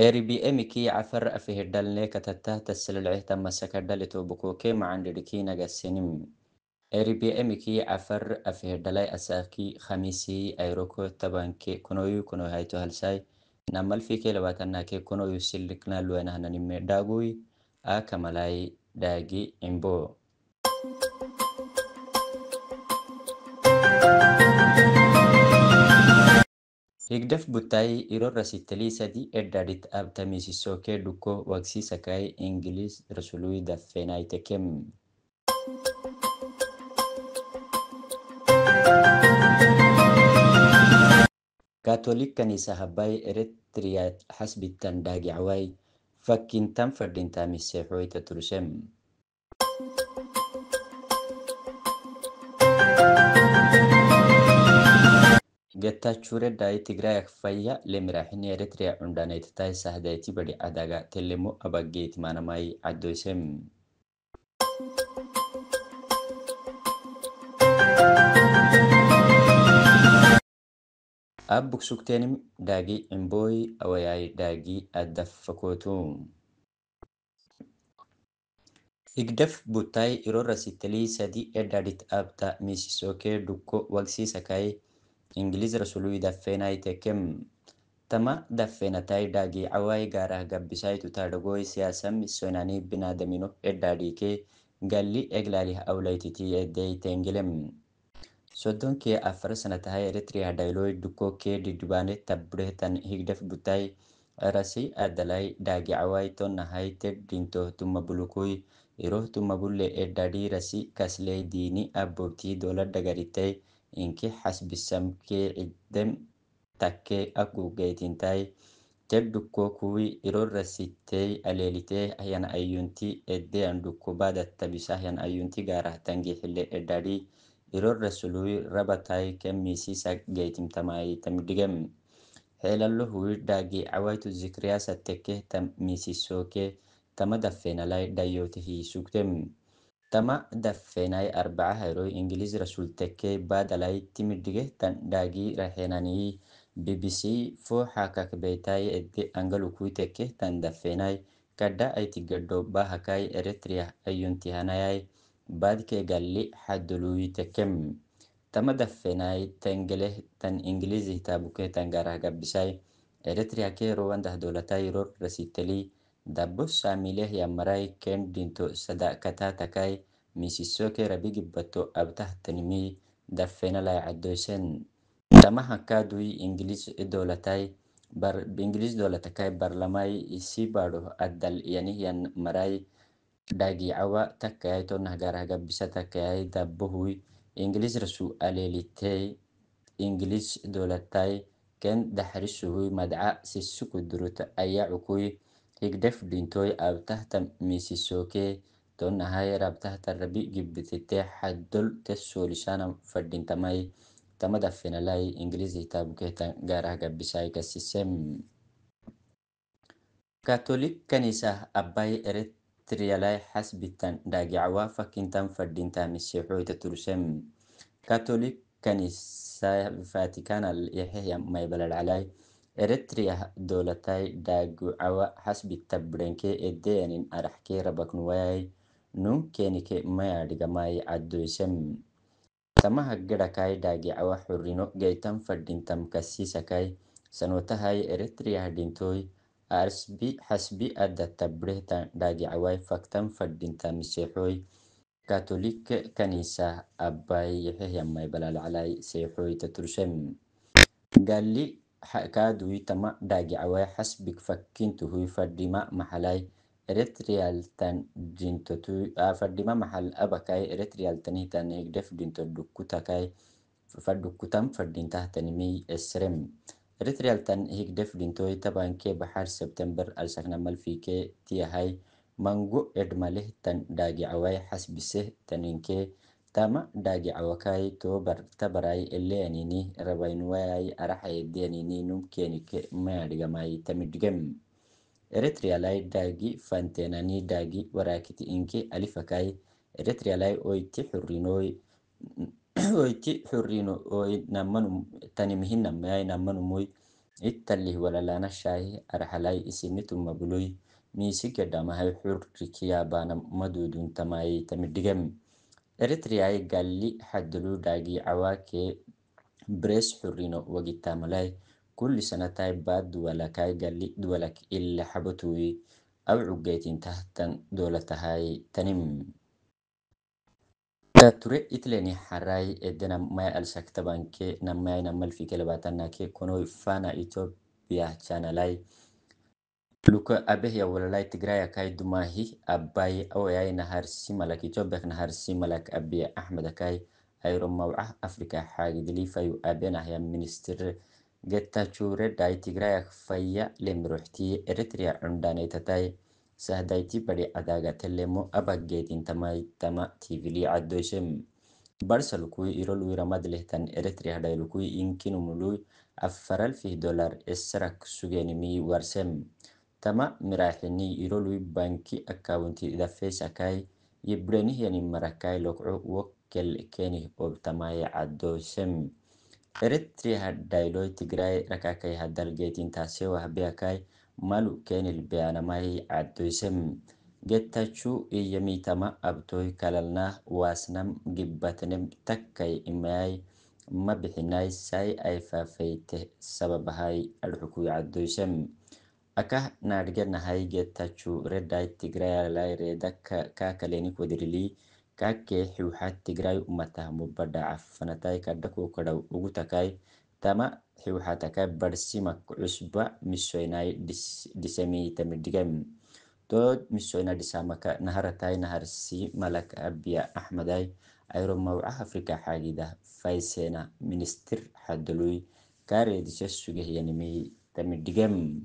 ARBM kii cafar afihidhalne katata tasililcih tamasakadhalito bukoke macandhidhiki nagasinim. ARBM kii cafar afihidhalay asaki khamisi ayroko tabanke kunoyu kunoyhayto halsay namalfike labatanake kunoyu silikna luenahnanim dagui akamalay dagi imbo. Higdaf butay irora sitali sadi edadit abtamisisoke duko waksi sakai Inglis rasului dafenay tekem. Katolik kanisa habay Eritrea hasbitan dagi away fakintam fardinta misehoy taturusem. Getachure dai Tigrayak faya lemirahin Eritrea undanaytatay sahdayti badi adaga telemo abaggeet manamay addoysem. Abbuk suktenim dagi imboy awayay dagi addafakotum. Higdaf butay irora sitali sadi edadit abta misisoke duko wagsi sakai Inglis rasului dafenay tekem. Tama dafenatay dagi away garah gabbisay tutadagoy siyasam misoynani binadamino edadike galli eglalih awlaytiti eday tengelem. Soddonke afar sanatahay Eritrea dayloy duko ke didibane tabretan higdaf butay rasi adalay dagi away tonnahay ted dinto tumabulukuy iroh tumabulle edadi rasi kasley dini abobti dola dagaritay inki hasbisam ke iddem takke akugaytintay ted duko kuwi iror rasitey alelite ahyan ayunti edde andukko bada tabisa ahyan ayunti garah tangi hille edadi iror rasului rabatay kemisi sag gaytimtamay tamdigem. Helallo hui dagi awaitu zikriyasa tekke tam misisoke tama dafenalay dayotihi suktem. Tama dafenay arbaca hayroy Inglis rasul tekke badalay timidige tan dagi rahenani BBC fo hakakbeytay edde angalukui tekke tan dafenay kada ay tigaddo bahakay Eritrea ayuntihanayay badke galli haddului tekem. Tama dafenay tengeleh tan Inglisih tabuke tan garah gabbisay Eritrea ke rowandah dolatay ror rasitali dabbo samileh yamaray ken dinto sadakata takay misisoke rabi gibbato abtah tanimi dafenalay addoysen. Tama hakadui Inglis dolatay Inglis dolatakay barlamay isi bado addal yanih yan maray dagi awa takkayay tonah garah gabbisa takkayay dabbohui Inglis rasu alelitay Inglis dolatay ken dahrisuhui madca sisukudurut ayacukui higdaf dintoy abtahta misisoke tonahay rabtahta rabi gibbitite haddol tessolisana fadintamay tama dafenalay Inglis tabuketan garah gabbisay kasisem. Katolik kanisa abbay Eritrealay hasbitan dagi awa fakintan fadinta misihoy taturusem. Katolik kanisa Vatikanal yahya maybalal alay Eritrea dolatay dagu awa hasbita brenke edeyanin arahke rabaknuwayay nun kenike mayadigamay addoysem. Tama haggadakay dagi awa hurrino gaytan fadintam kasisakay sanotahay Eritrea dintoy hasbi adda tabrehtan dagi away faktan fadinta misehoy Katolik kanisa abbay yahya maybalal alay sehoy taturusem. Galli kadui tama dagi away hasbik fakkintuhui fadima mahalay Eritreal tan dintotu fadima mahal abakay Eritreal tanitan higdef dinto dukkutakay fadukkutam fadintah tanimi esrem. Eritreal tan higdef dintoy tabanke bahar September alsakna malfike tiyahay mango edmaleh tan dagi away hasbiseh taninke tama dagi awakay to tabaray eleanini rabaynwayay arahayedeanini numkenike mayadigamay tamidgem. Eritrealay dagi fantenani dagi warakiti inke alifakay Eritrealay oyti hurrinoy oyti hurrino oy namanum tanimihin namayay namanumuy italih walalana shahi arhalai isinitu mabului misi gedamahay xurrikiya bana madudun tamay tamidigem eritrea galli xadulu dagi cawake بريس حرينو وقتا ملاي كل سنة تاي بعد دولكاي قالي دولك إلا حبتوي أو عقيتين تحتن دولة هاي تنم تاتوري إتلاني حراي إدنا ما ألسك تبانكي نماي نمال في كلباتنا كي كونو فانا إيتوبيا channelai luka abeh ya walalai tigraya kai dumahi abai au yai nahar simalak itobek nahar simalak abiy ahmed kai ayro mawah afrika hagidli fayu abenah ya minister getta chure dai tigraya faya lemruhti eritrea undane tatai sahdaiti badi adaga telemo abagetin tamai tama tvli addoisem barsalukui irolui ramadlehtan eritrea dailukui inkinu mului $4,000 esrak sugenimi warsem tama miraxini irolui banki akaunti idafesakai yibrenihiani marakai lokco wokel keni obtamaye caddoosem eritrea dailoi tigray rakakai hadalgetin taaseo habeakai malu kenil beanamai caddoosem getachu iyamitama abtoy kalalnah wasnam gibbatnem takkay imayay ma bixinay say ay faafayte sababahay adxukui caddoosem akah naadgenahay getachu reday tigrayalai reda kakalenik wadirili kake xiwxad tigray umatahmo badha cafanatay kadhako kadhaw ugu takai tama xiwxatakai barsimak cusba misoynay disemi tamidigam dood misoyna disamaka naharatay naharsi malak abiya ahmeday ayro mawcah afrika xagida faysena minister xadului karedisa sugehyanimi tamidigam